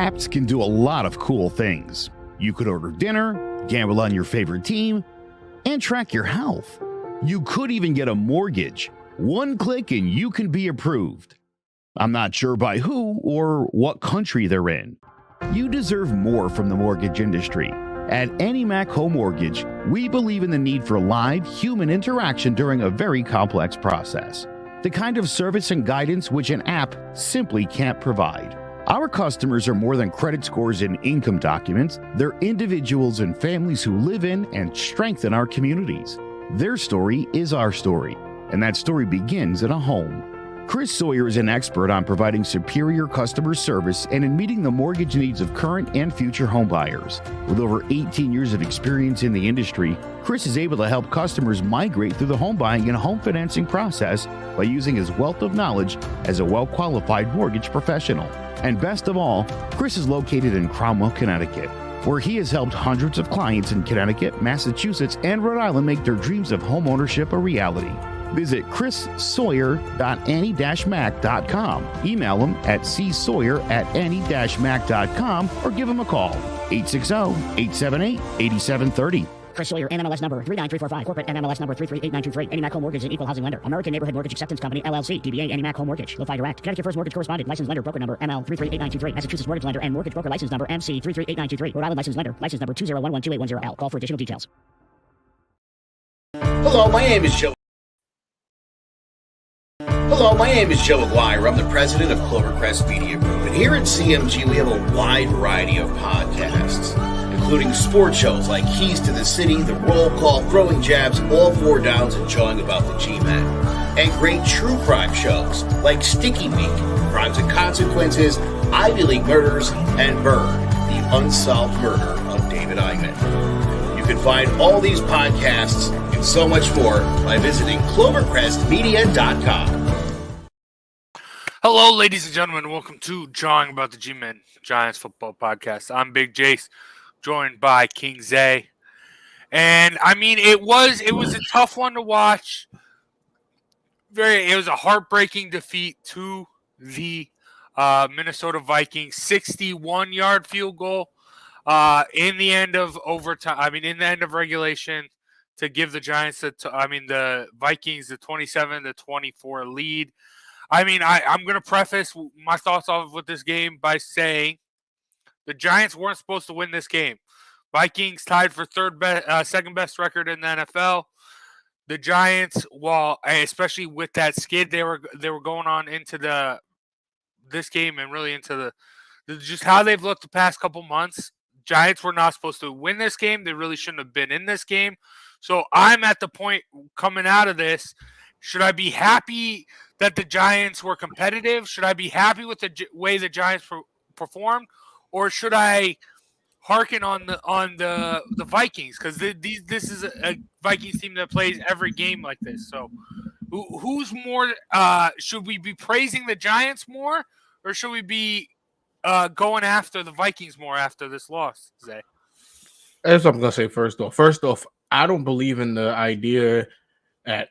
Apps can do a lot of cool things. You could order dinner, gamble on your favorite team, and track your health. You could even get a mortgage. One click and you can be approved. I'm not sure by who or what country they're in. You deserve more from the mortgage industry. At AnyMac Home Mortgage, we believe in the need for live human interaction during a very complex process. The kind of service and guidance which an app simply can't provide. Our customers are more than credit scores and income documents. They're individuals and families who live in and strengthen our communities. Their story is our story, and that story begins in a home. Chris Sawyer is an expert on providing superior customer service and in meeting the mortgage needs of current and future homebuyers. With over 18 years of experience in the industry, Chris is able to help customers migrate through the home buying and home financing process by using his wealth of knowledge as a well-qualified mortgage professional. And best of all, Chris is located in Cromwell, Connecticut, where he has helped hundreds of clients in Connecticut, Massachusetts, and Rhode Island make their dreams of home ownership a reality. Visit chrissawyer.any-mac.com. Email him at csawyer@any-mac.com or give him a call, 860-878-8730. Chris Sawyer, NMLS number 39345, corporate NMLS number 338923, AnyMac Home Mortgage, an equal housing lender, American Neighborhood Mortgage Acceptance Company, LLC, DBA AnyMac Home Mortgage, Lo-Fi Direct, Connecticut First Mortgage Correspondent, License Lender, Broker Number ML 338923, Massachusetts Mortgage Lender and Mortgage Broker License Number MC 338923, Rhode Island License Lender, License Number 201128110L. Call for additional details. Hello, my name is Joe Aguirre. I'm the president of Clovercrest Media Group, and here at CMG we have a wide variety of podcasts, including sports shows like Keys to the City, The Roll Call, Throwing Jabs, All Four Downs, and Jawing About the G-Men, and great true crime shows like Sticky Week, Crimes and Consequences, Ivy League Murders, and Bird, the unsolved murder of David Eichmann. You can find all these podcasts and so much more by visiting clovercrestmedia.com. Hello, ladies and gentlemen. Welcome to Jawing About the G-Men, Giants Football Podcast. I'm Big Jace, joined by King Zay. And, I mean, it was a tough one to watch. It was a heartbreaking defeat to the Minnesota Vikings. 61-yard field goal in the end of overtime. In the end of regulation to give the Giants, the Vikings the 27-24 lead. I'm going to preface my thoughts off with this game by saying the Giants weren't supposed to win this game. Vikings tied for second best record in the NFL. The Giants, especially with that skid they were going on into this game and really into just how they've looked the past couple months. Giants were not supposed to win this game. They really shouldn't have been in this game. So I'm at the point coming out of this. Should I be happy that the Giants were competitive? Should I be happy with the way the Giants performed, or should I hearken on the Vikings? Because this is a Vikings team that plays every game like this. So, who's more? Should we be praising the Giants more, or should we be going after the Vikings more after this loss, Zay? That's what I'm gonna say. First off, I don't believe in the idea that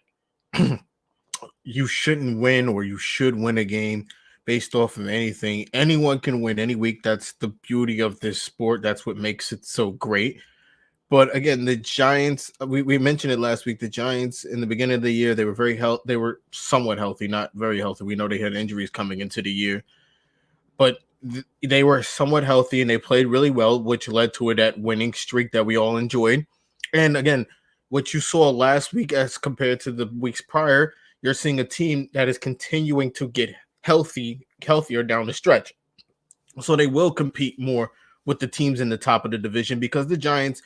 you shouldn't win or you should win a game based off of anything. Anyone can win any week. That's the beauty of this sport. That's what makes it so great. But again, the Giants, we mentioned it last week. The Giants in the beginning of the year, they were they were somewhat healthy, not very healthy. We know they had injuries coming into the year, but they were somewhat healthy and they played really well, which led to that winning streak that we all enjoyed. And again, what you saw last week as compared to the weeks prior, you're seeing a team that is continuing to get healthier down the stretch. So they will compete more with the teams in the top of the division because the Giants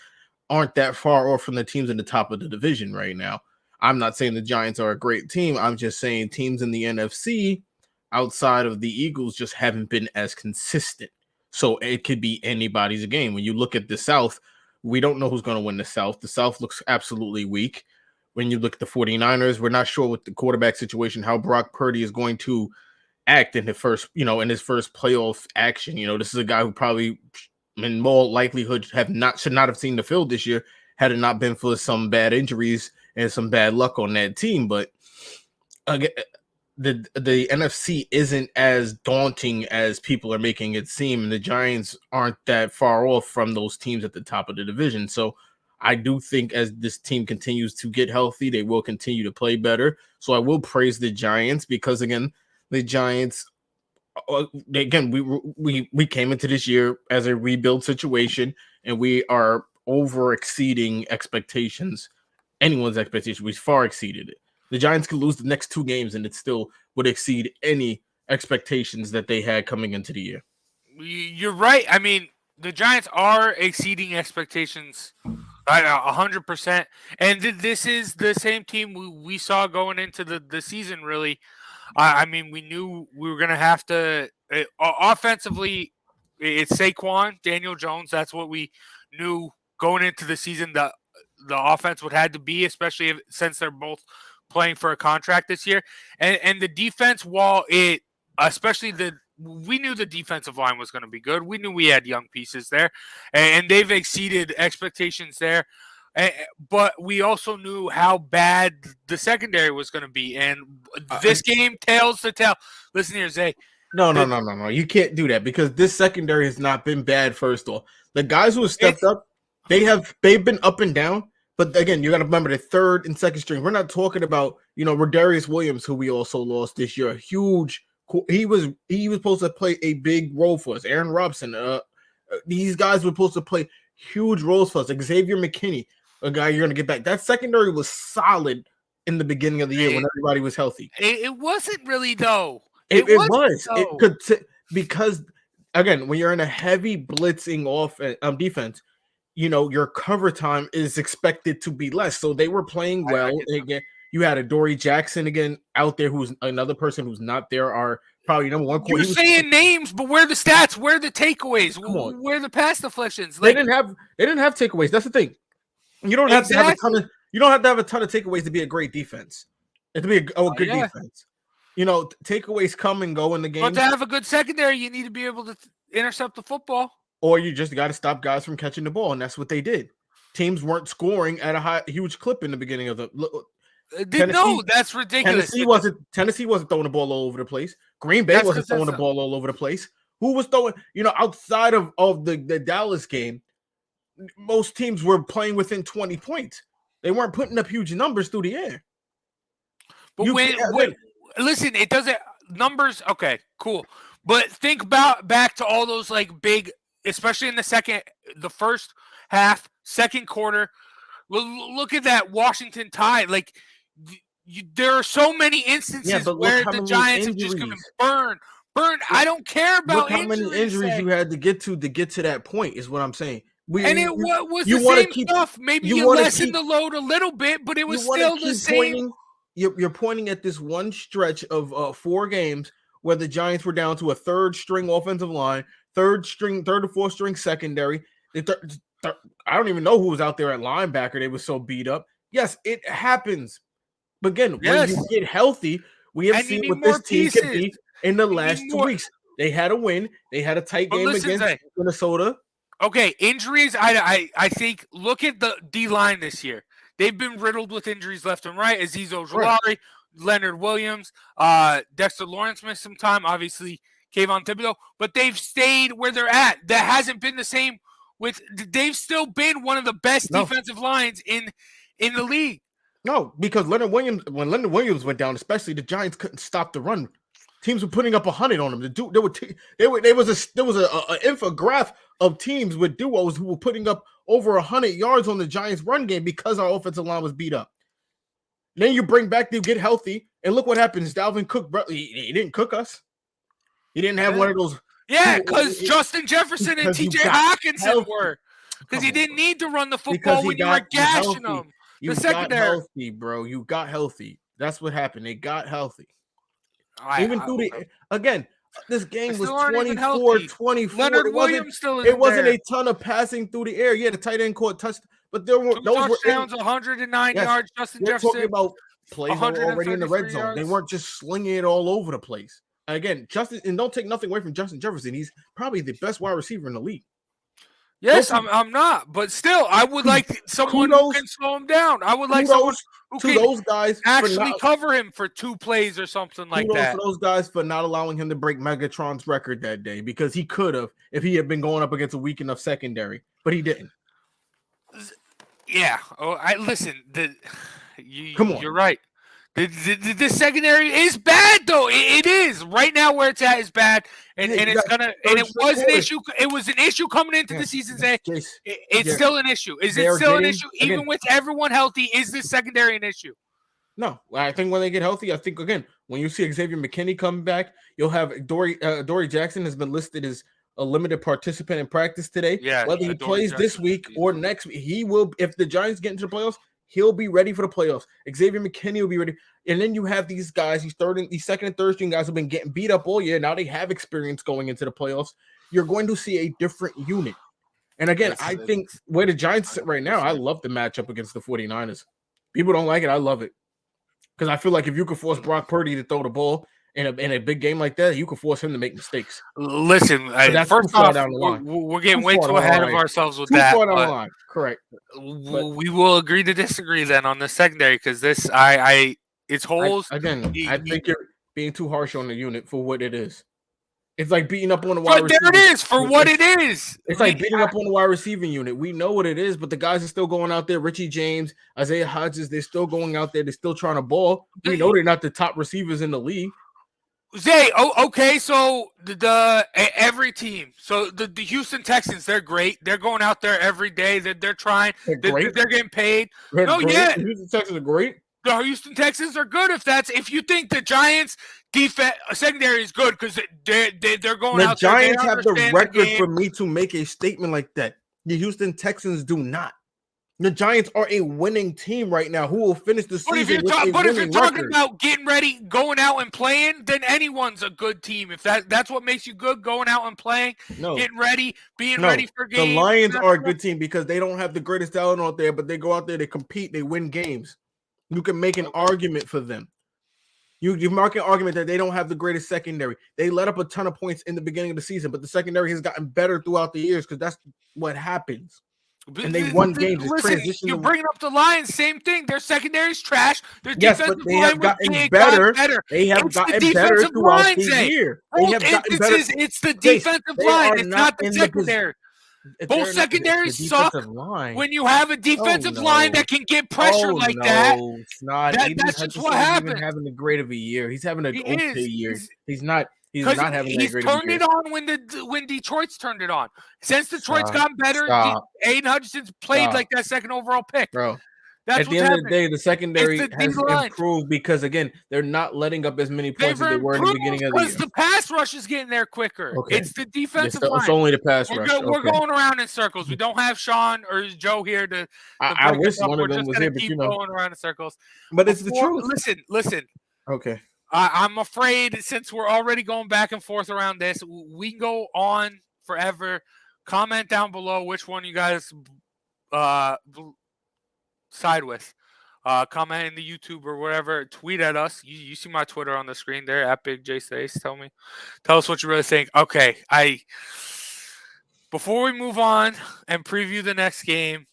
aren't that far off from the teams in the top of the division right now. I'm not saying the Giants are a great team. I'm just saying teams in the NFC outside of the Eagles just haven't been as consistent. So it could be anybody's game. When you look at the South, we don't know who's going to win the South. The South looks absolutely weak. When you look at the 49ers, we're not sure with the quarterback situation, how Brock Purdy is going to act in his first playoff action. This is a guy who probably in more likelihood should not have seen the field this year had it not been for some bad injuries and some bad luck on that team. But again, the NFC isn't as daunting as people are making it seem, and the Giants aren't that far off from those teams at the top of the division. So I do think as this team continues to get healthy, they will continue to play better. So I will praise the Giants because again, the Giants we came into this year as a rebuild situation, and we are over exceeding expectations. Anyone's expectation, we far exceeded it. The Giants could lose the next 2 games, and it still would exceed any expectations that they had coming into the year. You're right. I mean, the Giants are exceeding expectations, right? 100%. And this is the same team we saw going into the season. Really, I mean, we knew we were going to have to offensively. It's Saquon, Daniel Jones. That's what we knew going into the season. The offense would have to be, especially since they're both playing for a contract this year. And the defense, while it, especially we knew the defensive line was going to be good. We knew we had young pieces there, and they've exceeded expectations there. But we also knew how bad the secondary was going to be. And this game tells the tale. Listen here, Zay. No. You can't do that because this secondary has not been bad, first off. The guys who have stepped up, they've been up and down. But again, you got to remember the third and second string. We're not talking about, Rodarius Williams, who we also lost this year. A huge, he was supposed to play a big role for us. Aaron Robson, these guys were supposed to play huge roles for us. Xavier McKinney, a guy you're going to get back. That secondary was solid in the beginning of the year when everybody was healthy. It wasn't really though. It was. Though. It could because again, when you're in a heavy blitzing defense. Your cover time is expected to be less. So they were playing well. Again, you had Adoree Jackson again out there, who's another person who's not there. Are probably number one. You're saying names, but where are the stats? Where are the takeaways? Where are the pass deflections? They didn't have takeaways. That's the thing. You don't have to have a ton of. You don't have to have a ton of takeaways to be a great defense. And to be a good defense. Takeaways come and go in the game. But to have a good secondary, you need to be able to intercept the football. Or you just got to stop guys from catching the ball, and that's what they did. Teams weren't scoring at a huge clip in the beginning of the. No, that's ridiculous. Tennessee wasn't throwing the ball all over the place. Green Bay wasn't throwing the ball all over the place. Who was throwing? Outside of the Dallas game, most teams were playing within 20 points. They weren't putting up huge numbers through the air. But listen, it doesn't numbers. Okay, cool. But think about back to all those big. Especially in the first half, second quarter. Look at that Washington tie. There are so many instances where the Giants have just going to burn. I don't care about how many injuries you had to get to that point is what I'm saying. It was the same stuff. Maybe you lessened the load a little bit, but it was still the same. You're pointing at this one stretch of 4 games where the Giants were down to a third string offensive line, third or fourth string secondary. I don't even know who was out there at linebacker. They were so beat up. Yes, it happens. But again, when you get healthy, we have seen what this team can be in the last 2 weeks. They had a win. They had a tight game against Minnesota. Okay, injuries. I think look at the D-line this year. They've been riddled with injuries left and right. Azeez Ojulari, Leonard Williams, Dexter Lawrence missed some time. Obviously, Kayvon Thibodeau, but they've stayed where they're at. That hasn't been the same with. They've still been one of the best defensive lines in the league. No, because when Leonard Williams went down, especially the Giants couldn't stop the run. Teams were putting up 100 on them. There was an infographic of teams with duos who were putting up over 100 yards on the Giants' run game because our offensive line was beat up. Then you get healthy, and look what happens. Dalvin Cook, bro, he didn't cook us. He didn't have one of those. Yeah, because Justin Jefferson and T.J. Hawkinson were. Because he didn't need to run the football when you were gashing them. You got healthy, bro. You got healthy. That's what happened. They got healthy. This game was 24-24. Leonard Williams still isn't It wasn't a ton of passing through the air. Yeah, the tight end caught touch, but there were those touchdowns, 109 yards. Justin Jefferson. Talking about plays already in the red zone. Yards. They weren't just slinging it all over the place. Again, Justin, and don't take nothing away from Justin Jefferson. He's probably the best wide receiver in the league. Yes, I'm not, but still, I would like someone who can slow him down. I would like someone who can those guys actually cover him for 2 plays or something like that. For those guys for not allowing him to break Megatron's record that day, because he could have if he had been going up against a weak enough secondary, but he didn't. Yeah. Oh, listen. Come on. You're right. The secondary is bad though. It is right now where it's at is bad, and it's gonna. And it was an issue. It was an issue coming into the season. It's still an issue. Is it still an issue even with everyone healthy? Is this secondary an issue? No, I think when they get healthy, I think again when you see Xavier McKinney come back, you'll have Dory Jackson has been listed as a limited participant in practice today. Yeah, whether he plays this week or next week, he will. If the Giants get into the playoffs, he'll be ready for the playoffs. Xavier McKinney will be ready. And then you have these guys, these second and third string guys who've been getting beat up all year. Now they have experience going into the playoffs. You're going to see a different unit. And again, I think where the Giants sit right now, I love the matchup against the 49ers. People don't like it. I love it. Because I feel like if you could force Brock Purdy to throw the ball in a big game like that, you could force him to make mistakes. Listen, first off, we're getting way too ahead of ourselves with that. Correct. We will agree to disagree then on the secondary because this, it's holes. I think you're being too harsh on the unit for what it is. It's like beating up on the wide receiver. There it is for what it is. It's like beating up on the wide receiving unit. We know what it is, but the guys are still going out there. Richie James, Isaiah Hodges, they're still going out there. They're still trying to ball. We know they're not the top receivers in the league. Zay, okay, so every team, so the Houston Texans, they're great. They're going out there every day. They're trying. They're getting paid. The Houston Texans are great. The Houston Texans are good if you think the Giants defense secondary is good because they're going out there. The Giants have the record for me to make a statement like that. The Houston Texans do not. The Giants are a winning team right now who will finish the season with a winning record. But if you're talking about getting ready, going out and playing, then anyone's a good team. If that's what makes you good, going out and playing, getting ready, being ready for games. The Lions are a good team because they don't have the greatest talent out there, but they go out there, they compete, they win games. You can make an argument for them. You make an argument that they don't have the greatest secondary. They let up a ton of points in the beginning of the season, but the secondary has gotten better throughout the years because that's what happens. And they won games. Listen, you're bringing up the Lions, same thing. Their secondary's trash. Their defensive line have gotten better. They have gotten better throughout the year. They have gotten better. It's the defensive line. It's not the secondary. Both secondaries suck when you have a defensive line that can get pressure like that. It's not. That's just what happens. Having a great of a year. He's having an okay year. He's not. He's not having that great of a year. He's turned it on when Detroit's turned it on. Since Detroit's gotten better, Aiden Hutchinson's played like that second overall pick. Bro. At the end of the day, the secondary has improved because, again, they're not letting up as many points as they were in the beginning of the year. Because the pass rush is getting there quicker. Okay. It's the defensive line. It's only the pass rush. We're going around in circles. We don't have Sean or Joe here to I wish one of them was here, but keep going around in circles. But it's the truth. Listen. Okay. I'm afraid since we're already going back and forth around this, we can go on forever. Comment down below which one you guys side with. Comment in the YouTube or whatever. Tweet at us. You see my Twitter on the screen there at Big J Stace. Tell us what you really think. Okay, before we move on and preview the next game,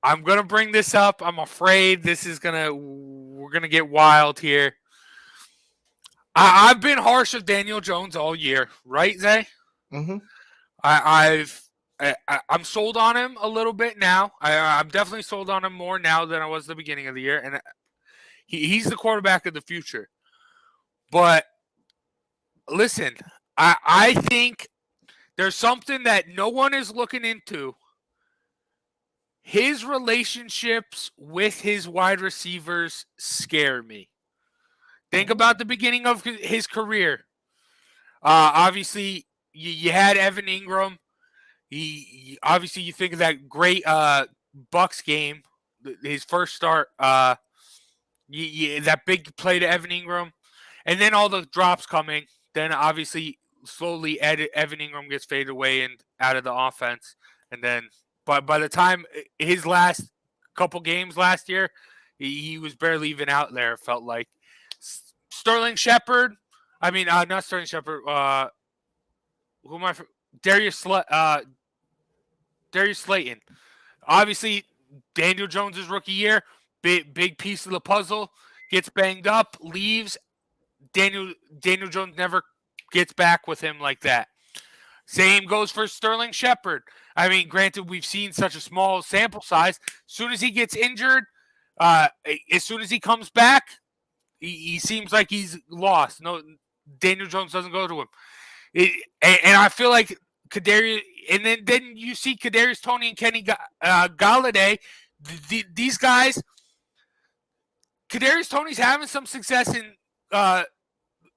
I'm gonna bring this up. I'm afraid we're gonna get wild here. I've been harsh of Daniel Jones all year, right, Zay? Mm-hmm. I'm sold on him a little bit now. I'm definitely sold on him more now than I was at the beginning of the year, and he's the quarterback of the future. But listen, I think there's something that no one is looking into. His relationships with his wide receivers scare me. Think about the beginning of his career. Obviously, you had Evan Ingram. Obviously, you think of that great Bucs game, his first start. That big play to Evan Ingram, and then all the drops coming. Then obviously, slowly Evan Ingram gets faded away and out of the offense. And then, by the time his last couple games last year, he was barely even out there. It felt like Sterling Shepard. I mean, not Sterling Shepard. Who am I? Darius Darius Slayton. Obviously, Daniel Jones' rookie year, big piece of the puzzle, gets banged up, leaves. Daniel Jones never gets back with him like that. Same goes for Sterling Shepard. I mean, granted, we've seen such a small sample size. As soon as he gets injured, as soon as he comes back, he seems like he's lost. No, Daniel Jones doesn't go to him. And I feel like Kadarius, and then you see Kadarius Toney and Kenny Galladay. These guys, Kadarius Toney's having some success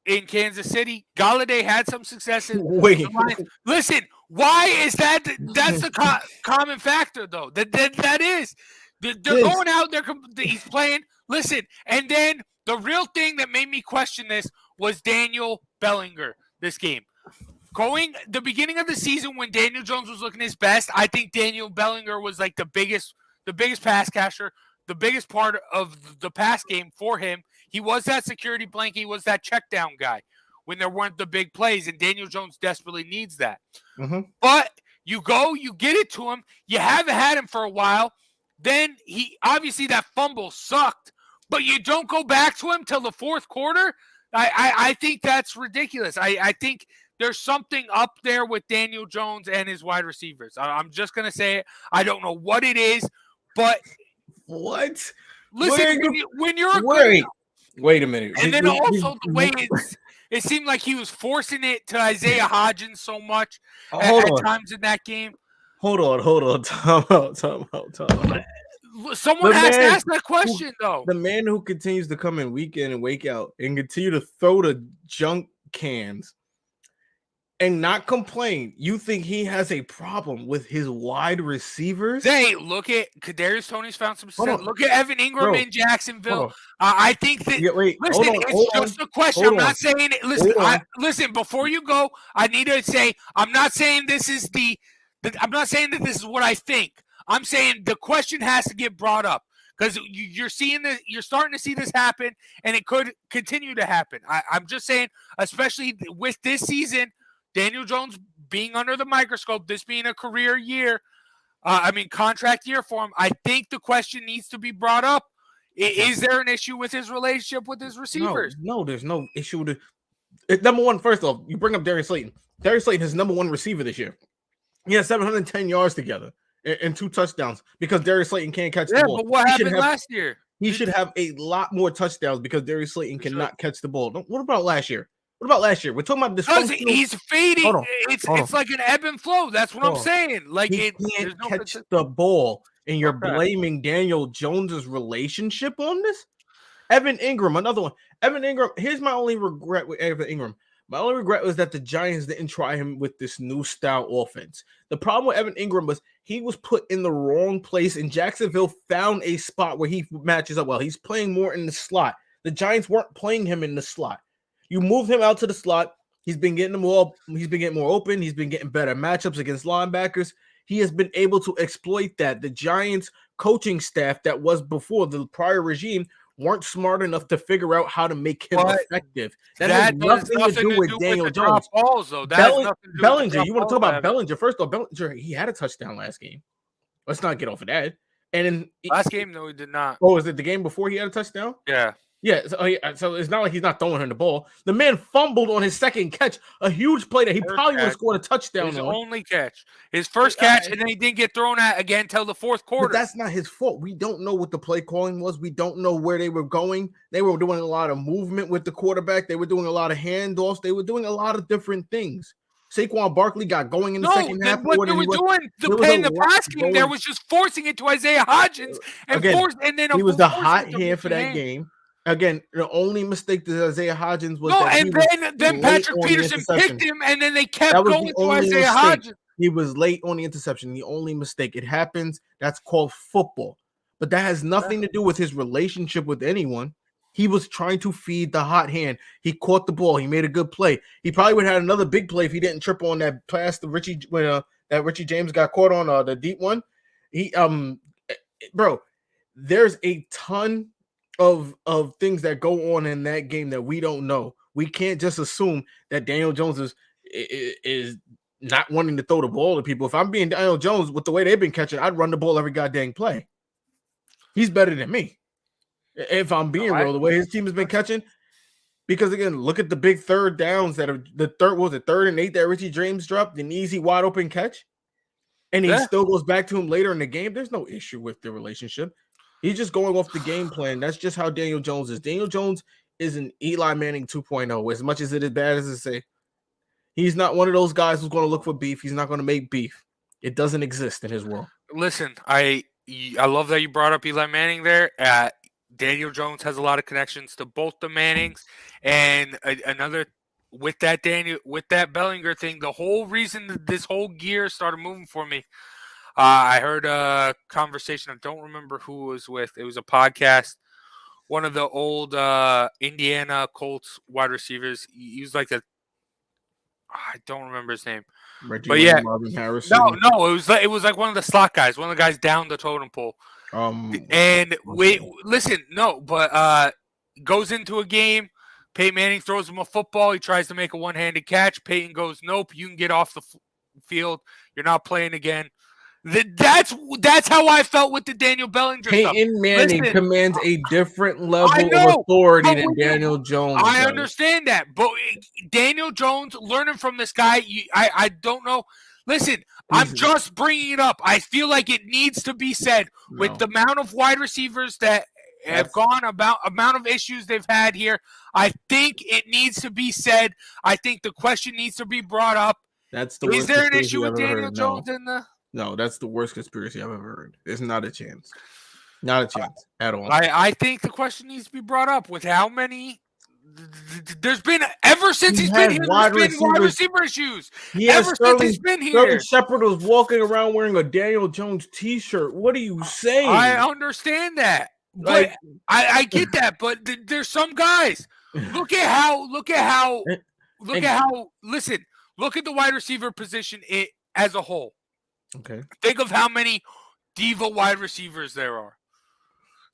in Kansas City. Galladay had some success in the Lions. Listen, why is that? That's the common factor, though. That is. They're going out there. He's playing. Listen, and then the real thing that made me question this was Daniel Bellinger this game. Going the beginning of the season when Daniel Jones was looking his best, I think Daniel Bellinger was like the biggest pass catcher, the biggest part of the pass game for him. He was that security blanket. He was that check down guy when there weren't the big plays, and Daniel Jones desperately needs that. Mm-hmm. But you get it to him. You haven't had him for a while. Then he obviously that fumble sucked, but you don't go back to him till the fourth quarter. I think that's ridiculous. I think there's something up there with Daniel Jones and his wide receivers. I'm just going to say it. I don't know what it is, but what? Listen, when you're wait a minute. And then also the way it seemed like he was forcing it to Isaiah Hodgins so much at times in that game. Hold on. Time out. Someone has to ask that question, though. The man who continues to come in week in and week out and continue to throw the junk cans and not complain, you think he has a problem with his wide receivers? Hey, look at Kadarius Toney's found some stuff. Look at Evan Ingram in Jacksonville. I think that. It's just a question. I'm not saying it. Listen, before you go, I need to say I'm not saying this is I'm not saying that this is what I think. I'm saying the question has to get brought up because you're seeing this. You're starting to see this happen, and it could continue to happen. I'm just saying, especially with this season. Daniel Jones being under the microscope, this being a career year, contract year for him, I think the question needs to be brought up. Is there an issue with his relationship with his receivers? No, there's no issue with it. Number one, first off, you bring up Darius Slayton. Darius Slayton is number one receiver this year. He has 710 yards together and 2 touchdowns because Darius Slayton can't catch the ball. But what happened last year? He should have a lot more touchdowns because Darius Slayton cannot catch the ball. What about last year? We're talking about this. He's fading. It's like an ebb and flow. That's what I'm saying. Like he can't catch the ball, and you're blaming Daniel Jones's relationship on this. Evan Ingram, another one. Evan Ingram. Here's my only regret with Evan Ingram. My only regret was that the Giants didn't try him with this new style offense. The problem with Evan Ingram was he was put in the wrong place, and Jacksonville found a spot where he matches up well. He's playing more in the slot. The Giants weren't playing him in the slot. You move him out to the slot. He's been getting more open. He's been getting better matchups against linebackers. He has been able to exploit that. The Giants coaching staff that was before the prior regime weren't smart enough to figure out how to make him effective. That has nothing to do with Daniel Jones. Bellinger, you want to talk about Bellinger? First off, Bellinger, he had a touchdown last game. Let's not get off of that. And in last game, no, he did not. Oh, is it the game before he had a touchdown? Yeah. Yeah, so it's not like he's not throwing him the ball. The man fumbled on his second catch, a huge play that he probably would have scored a touchdown on. His only catch. His first catch, and then he didn't get thrown at again until the fourth quarter. But that's not his fault. We don't know what the play calling was. We don't know where they were going. They were doing a lot of movement with the quarterback. They were doing a lot of handoffs. They were doing a lot of different things. Saquon Barkley got going in the second half. What they were doing the pass game there was just forcing it to Isaiah Hodgins. He was the hot hand for that game. Again, the only mistake that Isaiah Hodgins was then Patrick Peterson picked him, and then they kept going to Isaiah Hodgins. He was late on the interception. The only mistake. It happens. That's called football. But that has nothing to do with his relationship with anyone. He was trying to feed the hot hand. He caught the ball. He made a good play. He probably would have had another big play if he didn't trip on that pass to Richie when that Richie James got caught on the deep one. There's a ton of things that go on in that game that we don't know. We can't just assume that Daniel Jones is not wanting to throw the ball to people. If I'm being Daniel Jones with the way they've been catching, I'd run the ball every goddamn play. He's better than me. If I'm being real, the way his team has been catching. Because again, look at the big third downs that are the third and 8 that Richie James dropped, an easy wide open catch. And he still goes back to him later in the game. There's no issue with the relationship. He's just going off the game plan. That's just how Daniel Jones is. Daniel Jones is an Eli Manning 2.0. As much as it is bad as it say, he's not one of those guys who's going to look for beef. He's not going to make beef. It doesn't exist in his world. Listen, I love that you brought up Eli Manning there. Daniel Jones has a lot of connections to both the Mannings, and another with that Bellinger thing. The whole reason that this whole gear started moving for me, I heard a conversation. I don't remember who it was with. It was a podcast. One of the old Indiana Colts wide receivers. He was like I don't remember his name. Reggie but yeah, Marvin Harris. No, it was like one of the slot guys, one of the guys down the totem pole. And goes into a game. Peyton Manning throws him a football. He tries to make a one-handed catch. Peyton goes, "Nope, you can get off the field. You're not playing again." That's how I felt with the Daniel Bellinger stuff. Peyton Manning commands a different level of authority than Daniel Jones. I understand that, but Daniel Jones learning from this guy, I don't know. Listen, I'm just bringing it up. I feel like it needs to be said with the amount of wide receivers that have gone amount of issues they've had here. I think it needs to be said. I think the question needs to be brought up. That's the worst. Is there an issue with Daniel Jones in the? No, that's the worst conspiracy I've ever heard. There's not a chance. Not a chance at all. I think the question needs to be brought up with how many. There's been ever since he's been here. There's been wide receiver issues. Ever since he's been here. Sterling Shepard was walking around wearing a Daniel Jones T-shirt. What are you saying? I understand that, but I get that. But there's some guys. Look at how. Listen. Look at the wide receiver position as a whole. Okay. Think of how many diva wide receivers there are.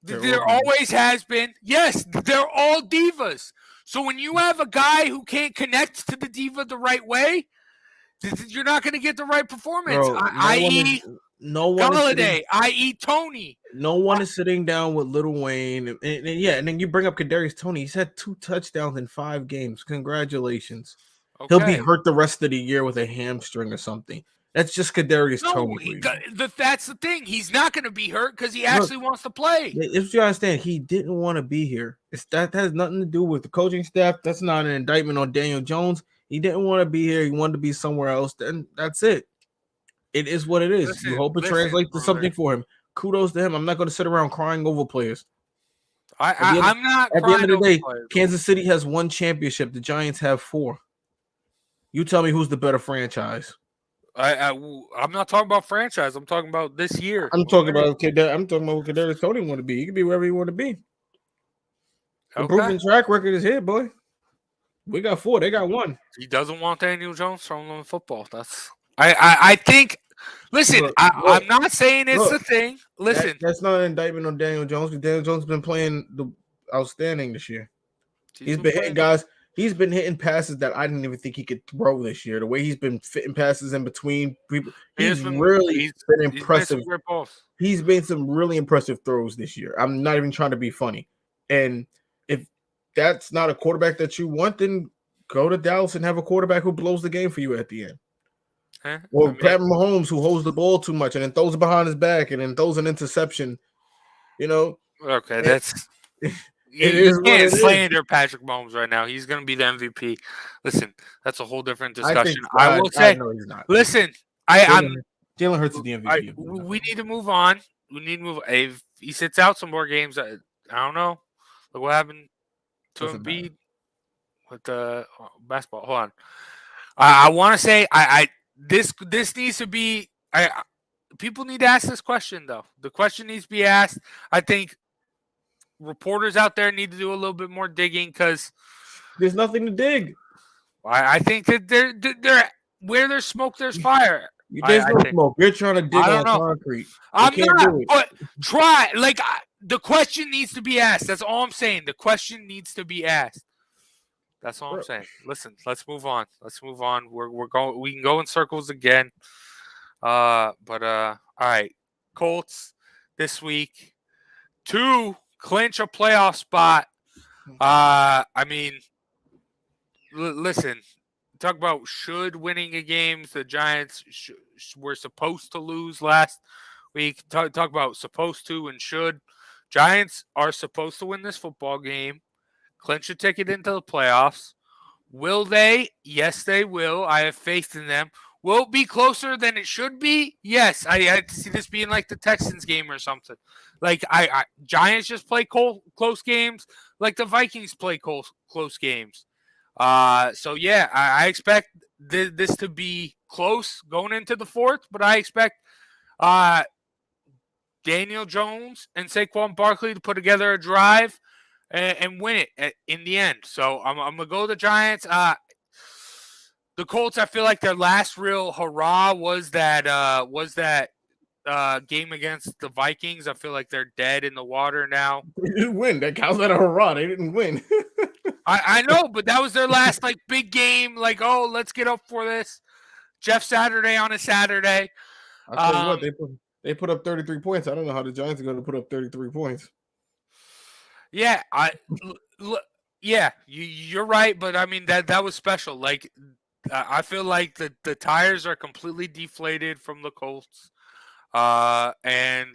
There always has been. Yes, they're all divas. So when you have a guy who can't connect to the diva the right way, you're not going to get the right performance. I.e. Galladay, i.e. Tony. No one is sitting down with Lil Wayne. And then you bring up Kadarius Toney. He's had 2 touchdowns in 5 games. Congratulations. Okay. He'll be hurt the rest of the year with a hamstring or something. That's just Kadarius Toney. That's the thing. He's not going to be hurt because he actually wants to play. If you understand, he didn't want to be here. That has nothing to do with the coaching staff. That's not an indictment on Daniel Jones. He didn't want to be here. He wanted to be somewhere else. Then that's it. It is what it is. You hope it translates to something for him. Kudos to him. I'm not going to sit around crying over players. I'm not. At the end of the day, Kansas City has 1 championship. The Giants have 4. You tell me who's the better franchise. I'm not talking about franchise. I'm talking about this year. I'm talking about what Kadarius Toney want to be. He can be wherever he want to be. The proven track record is here, boy. We got 4. They got 1. He doesn't want Daniel Jones throwing on football. That's I think. Listen, I'm not saying it's the thing. Listen, that's not an indictment on Daniel Jones. Daniel Jones has been playing outstanding this year. He's been hitting guys. He's been hitting passes that I didn't even think he could throw this year. The way he's been fitting passes in between people, he's been impressive. He's made some really impressive throws this year. I'm not even trying to be funny. And if that's not a quarterback that you want, then go to Dallas and have a quarterback who blows the game for you at the end. Or Pat Mahomes, who holds the ball too much and then throws it behind his back and then throws an interception. Okay, that's. You can't slander Patrick Mahomes right now. He's going to be the MVP. Listen, that's a whole different discussion. I will say, no, he's not. Listen, Jalen Hurts is the MVP. We need to move on. If he sits out some more games, I don't know. Look what happened to Embiid with the basketball. Hold on. I want to say this needs to be. People need to ask this question though. The question needs to be asked. I think. Reporters out there need to do a little bit more digging because there's nothing to dig. I think that they're where there's smoke, there's fire. There's no smoke. You're trying to dig on concrete. I'm not. But try. The question needs to be asked. That's all I'm saying. The question needs to be asked. That's all I'm saying. Listen, let's move on. We're going. We can go in circles again. All right. Colts this week to clinch a playoff spot. I mean, listen. Talk about should winning a game. The Giants were supposed to lose last week. Talk about supposed to and should. Giants are supposed to win this football game, clinch a ticket into the playoffs. Will they? Yes, they will. I have faith in them. Will it be closer than it should be? Yes. I see this being like the Texans game or something. Like Giants just play close games, like the Vikings play close games. So yeah, I expect this to be close going into the fourth, but I expect Daniel Jones and Saquon Barkley to put together a drive and win it in the end. So I'm gonna go the Giants. The Colts, I feel like their last real hurrah was that game against the Vikings. I feel like they're dead in the water now. They didn't win. That counts as a hurrah. They didn't win. I know, but that was their last like big game. Like, oh, let's get up for this. Jeff Saturday on a Saturday. I'll tell you what, they put up 33 points. I don't know how the Giants are going to put up 33 points. Yeah, you're right, but I mean that was special. Like, I feel like the tires are completely deflated from the Colts. And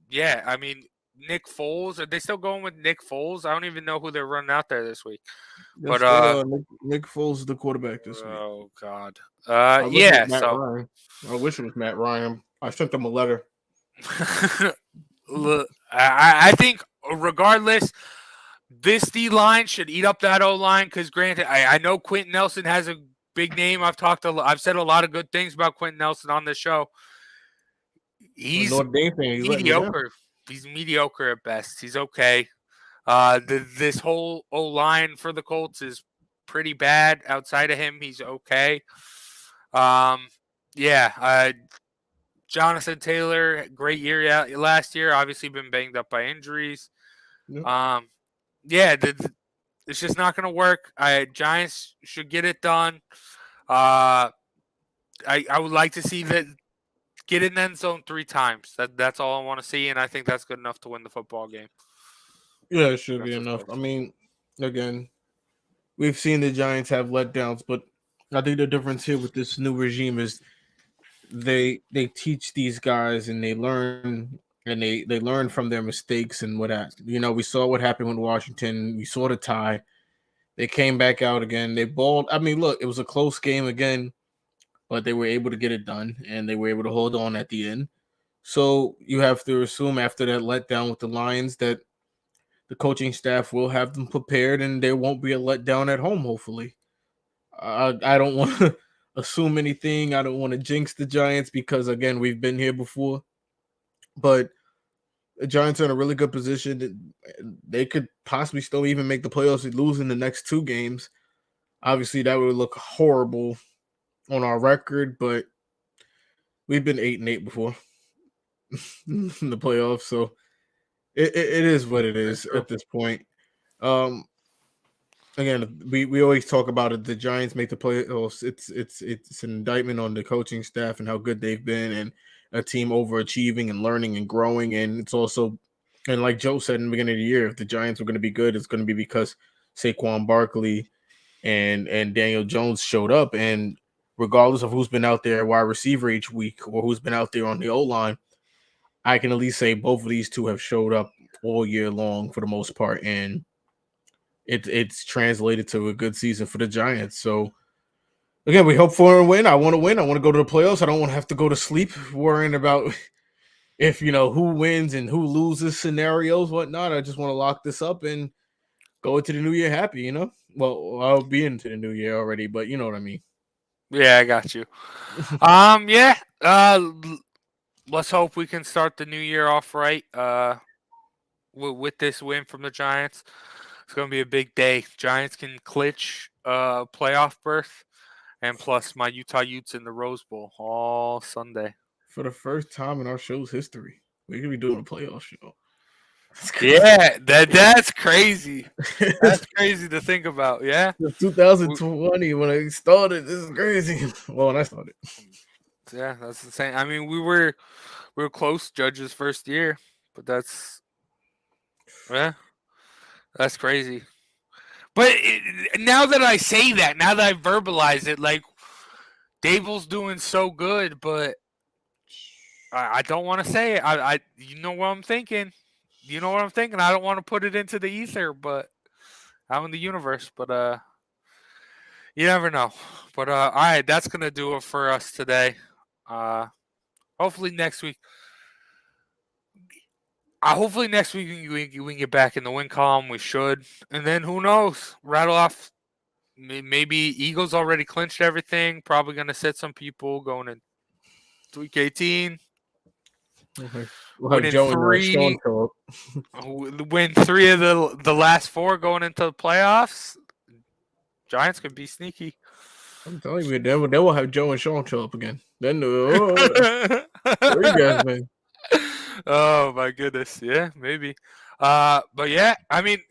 yeah, I mean Nick Foles. Are they still going with Nick Foles? I don't even know who they're running out there this week. Yes, Nick Foles is the quarterback this week. Oh God. Yeah. So I wish it was Matt Ryan. I sent them a letter. Look, I think regardless, this D line should eat up that O line. Because granted, I know Quentin Nelson has a big name. I've said a lot of good things about Quentin Nelson on this show. He's mediocre. He's mediocre at best. He's okay. This whole O line for the Colts is pretty bad. Outside of him, he's okay. Jonathan Taylor, great year last year. Obviously, been banged up by injuries. Yep. It's just not going to work. Giants should get it done. I would like to see that get in the end zone 3 times. That's all I want to see, and I think that's good enough to win the football game. Yeah, it should be enough. I mean, again, we've seen the Giants have letdowns, but I think the difference here with this new regime is they teach these guys and they learn and they learn from their mistakes and we saw what happened with Washington. We saw the tie. They came back out again. They balled. I mean, look, it was a close game again, but they were able to get it done and they were able to hold on at the end. So you have to assume after that letdown with the Lions that the coaching staff will have them prepared and there won't be a letdown at home, hopefully. I don't want to assume anything. I don't want to jinx the Giants because, again, we've been here before. But the Giants are in a really good position. They could possibly still even make the playoffs and lose in the next 2 games. Obviously, that would look horrible on our record, but we've been 8-8 before in the playoffs, so it is what it is at this point. Again, we always talk about it. The Giants make the playoffs. It's an indictment on the coaching staff and how good they've been, and a team overachieving and learning and growing. And it's also, and like Joe said in the beginning of the year, if the Giants are going to be good, it's going to be because Saquon Barkley and Daniel Jones showed up. And regardless of who's been out there at wide receiver each week or who's been out there on the O-line, I can at least say both of these two have showed up all year long for the most part. And it's translated to a good season for the Giants. So, again, we hope for a win. I want to win. I want to go to the playoffs. I don't want to have to go to sleep worrying about if, who wins and who loses scenarios, whatnot. I just want to lock this up and go into the new year happy, Well, I'll be into the new year already, but you know what I mean. Yeah, I got you. Let's hope we can start the new year off right with this win from the Giants. It's going to be a big day. Giants can clinch playoff berth, and plus my Utah Utes in the Rose Bowl all Sunday. For the first time in our show's history, we're going to be doing a playoff show. Yeah, that's crazy. That's crazy to think about. Yeah. 2020 when I started. This is crazy. Well, when I started. Yeah, that's insane. I mean, we were close Judge's first year, but that's crazy. But now that I say that, now that I verbalize it, like Dable's doing so good, but I don't want to say it. I you know what I'm thinking. You know what I'm thinking. I don't want to put it into the ether, but out in the universe. But you never know. But all right, that's gonna do it for us today. Hopefully next week. Hopefully next week we can get back in the win column. We should, and then who knows? Rattle off. Maybe Eagles already clinched everything. Probably gonna sit some people going in week 18. We'll have Joe and Sean win 3 of the last 4 going into the playoffs. Giants could be sneaky. I'm telling you, then we'll have Joe and Sean show up again. Then where you guys been? Oh my goodness, yeah, maybe. But yeah, I mean,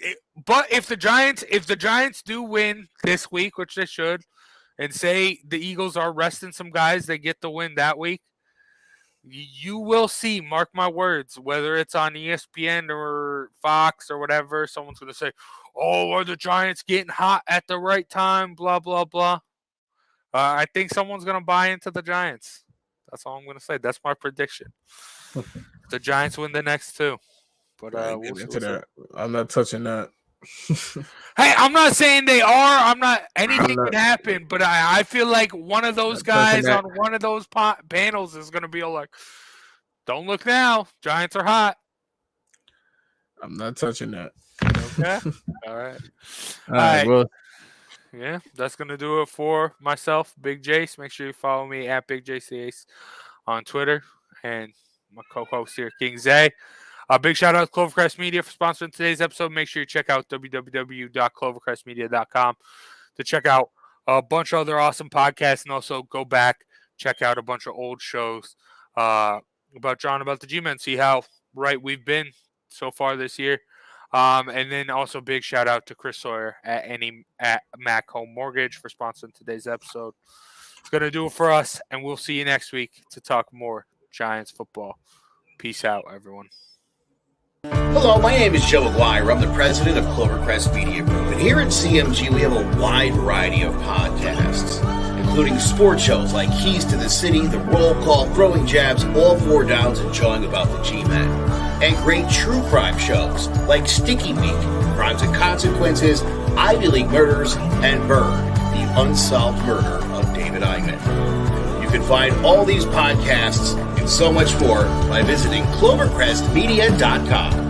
but if the Giants do win this week, which they should, and say the Eagles are resting some guys, they get the win that week. You will see, mark my words, whether it's on ESPN or Fox or whatever, someone's going to say, oh, are the Giants getting hot at the right time, blah, blah, blah. I think someone's going to buy into the Giants. That's all I'm going to say. That's my prediction. The Giants win the next 2. But I'm not touching that. Hey, I'm not saying they are. Anything could happen, but I feel like one of those guys on one of those panels is going to be like, don't look now. Giants are hot. I'm not touching that. Okay. All right. All right. Well, yeah, that's going to do it for myself, Big Jace. Make sure you follow me at Big JCAce on Twitter, and my co-host here, King Zay. Big shout out to Clovercrest Media for sponsoring today's episode. Make sure you check out www.clovercrestmedia.com to check out a bunch of other awesome podcasts, and also go back, check out a bunch of old shows about John, about the G-Men, see how right we've been so far this year. And then also big shout out to Chris Sawyer at Mac Home Mortgage for sponsoring today's episode. It's going to do it for us, and we'll see you next week to talk more Giants football. Peace out, everyone. Hello, my name is Joe Aguirre. I'm the president of Clovercrest Media Group. And here at CMG, we have a wide variety of podcasts, including sports shows like Keys to the City, The Roll Call, Throwing Jabs, All 4 Downs, and Jawing About the G-Men. And great true crime shows like Sticky Week, Crimes and Consequences, Ivy League Murders, and Bird, the unsolved murder of David Eichmann. You can find all these podcasts and so much more by visiting clovercrestmedia.com.